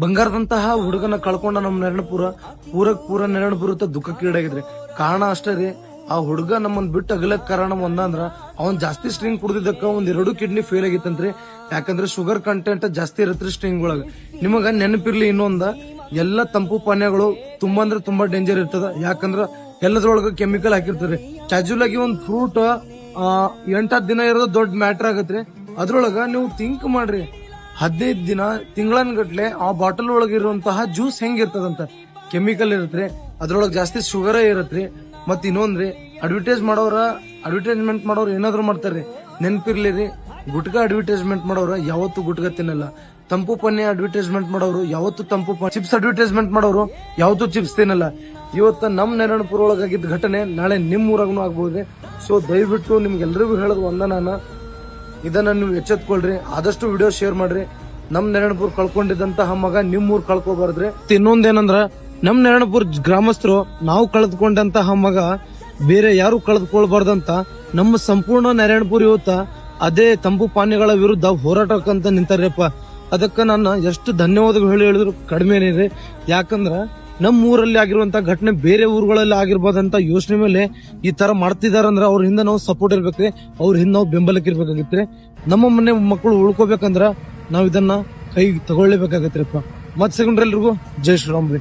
ಬಂಗಾರದಂತಹ ಹುಡುಗನ ಕಳ್ಕೊಂಡ ನಮ್ಮ ನೆರಣಪುರ ಪೂರ ನೆರಣಪುರ ದುಃಖಕ್ಕೀಡಾಗಿದ್ರಿ. ಕಾರಣ ಅಷ್ಟೇ ರೀ, ಆ ಹುಡುಗ ನಮ್ಮನ್ ಬಿಟ್ಟು ಅಗಲಕ್ ಕಾರಣ ಒಂದಂದ್ರ ಅವನ್ ಜಾಸ್ತಿ ಸ್ಟ್ರಿಂಗ್ ಕುಡ್ದಿದ್ದಕ್ಕ ಒಂದ್ 2 ಕಿಡ್ನಿ ಫೇಲ್ ಆಗಿತ್ತಂತ್ರಿ. ಯಾಕಂದ್ರೆ ಶುಗರ್ ಕಂಟೆಂಟ್ ಜಾಸ್ತಿ ಇರತ್ರಿ ಸ್ಟ್ರಿಂಗ್ ಒಳಗ. ನಿಮಗ ನೆನಪಿರ್ಲಿ ಇನ್ನೊಂದ, ಎಲ್ಲ ತಂಪು ಪಾನೀಯಗಳು ತುಂಬಾ ಅಂದ್ರೆ ತುಂಬಾ ಡೇಂಜರ್ ಇರ್ತದ. ಯಾಕಂದ್ರ ಎಲ್ಲದ್ರೊಳಗ ಕೆಮಿಕಲ್ ಹಾಕಿರ್ತಾರೆ. ಕ್ಯಾಜುವಲ್ ಆಗಿ ಒಂದ್ ಫ್ರೂಟ್ 8 ದಿನ ಇರೋದು ದೊಡ್ಡ ಮ್ಯಾಟರ್ ಆಗತ್ರಿ. ಅದ್ರೊಳಗ ನೀವು ಥಿಂಕ್ ಮಾಡ್ರಿ, 15 ದಿನ ತಿಂಗಳನ್ಗಟ್ಲೆ ಆ ಬಾಟಲ್ ಒಳಗಿರುವಂತಹ ಜ್ಯೂಸ್ ಹೆಂಗಿರ್ತದಂತ ಕೆಮಿಕಲ್ ಇರತ್ರಿ. ಅದ್ರೊಳಗ ಜಾಸ್ತಿ ಶುಗರ್ ಇರತ್ರಿ. ಮತ್ ಇನ್ನೊಂದ್ರಿ, ಅಡ್ವರ್ಟೈಸ್ಮೆಂಟ್ ಮಾಡೋರು ಏನಾದ್ರು ಮಾಡ್ತಾರ್ರಿ, ನೆನ್ಪಿರ್ಲಿ ರೀ, ಗುಟ್ಕಾ ಅಡ್ವರ್ಟೈಸ್ಮೆಂಟ್ ಮಾಡೋರು ಯಾವತ್ತು ಗುಟ್ಕಾ ತಿನ್ನಲ್ಲ. ತಂಪು ಪಾನೀಯ ಅಡ್ವರ್ಟೈಸ್ಮೆಂಟ್ ಮಾಡೋರು ಯಾವತ್ತು ಚಿಪ್ಸ್ ಅಡ್ವರ್ಟೈಸ್ಮೆಂಟ್ ಮಾಡೋರು ಯಾವತ್ತು ಚಿಪ್ಸ್ ತಿನ್ನಲ್ಲ. ಇವತ್ತ ನಮ್ ನಾರಾಯಣಪುರ ಒಳಗಾಗಿದ್ದ ಘಟನೆ ನಾಳೆ ನಿಮ್ ಊರಾಗೂ ಆಗ್ಬೋದ್ರಿ. ಸೊ ದಯವಿಟ್ಟು ನಿಮ್ಗೆಲ್ರಿಗೂ ಹೇಳೋದು ಒಂದನಾನ, ಇದನ್ನ ನೀವು ಎಚ್ಚೆತ್ಕೊಳ್ರಿ, ಆದಷ್ಟು ವಿಡಿಯೋ ಶೇರ್ ಮಾಡ್ರಿ. ನಮ್ ನಾರಾಯಣಪುರ ಕಳ್ಕೊಂಡಿದ್ದಂತಹ ಮಗ ನಿಮ್ ಊರ್ ಕಳ್ಕೊಬಾರ್ದ್ರಿ. ಇನ್ನೊಂದೇನಂದ್ರ, ನಮ್ ನಾರಾಯಣಪುರ ಗ್ರಾಮಸ್ಥರು ನಾವು ಕಳೆದುಕೊಂಡಂತಹ ಮಗ ಬೇರೆ ಯಾರು ಕಳೆದುಕೊಳ್ಬಾರ್ದಂತ ನಮ್ಮ ಸಂಪೂರ್ಣ ನಾರಾಯಣಪುರ ಇವತ್ತ ಅದೇ ತಂಪು ಪಾನೀಯಗಳ ವಿರುದ್ಧ ಹೋರಾಟಕ್ಕಂತ ನಿಂತಾರ್ಯಪ್ಪ. ಅದಕ್ಕ ನಾನು ಎಷ್ಟು ಧನ್ಯವಾದಗಳು ಹೇಳಿದ್ರು ಕಡಿಮೆನೇ ರೀ. ಯಾಕಂದ್ರ ನಮ್ಮ ಊರಲ್ಲಿ ಆಗಿರುವಂತ ಘಟನೆ ಬೇರೆ ಊರುಗಳಲ್ಲಿ ಆಗಿರ್ಬೋದಂತ ಯೋಚನೆ ಮೇಲೆ ಈ ತರ ಮಾಡ್ತಿದಾರಂದ್ರ ಅವ್ರ ಹಿಂದೆ ನಾವು ಸಪೋರ್ಟ್ ಇರ್ಬೇಕ್ರಿ, ಅವ್ರ ಹಿಂದೆ ನಾವು ಬೆಂಬಲಕ್ಕೆ ಇರ್ಬೇಕಾಗಿತ್ರಿ. ನಮ್ಮ ಮನೆ ಮಕ್ಕಳು ಉಳ್ಕೋಬೇಕಂದ್ರ ನಾವ್ ಇದನ್ನ ಕೈ ತಗೊಳ್ಳೇಬೇಕಾಗತ್ರಿಪ್ಪ. ಮತ್ ಸಿಗೊಂಡ್ರೆಲ್ರಿಗೂ ಜೈ ಶ್ರೀರಾಮ್ ರೀ.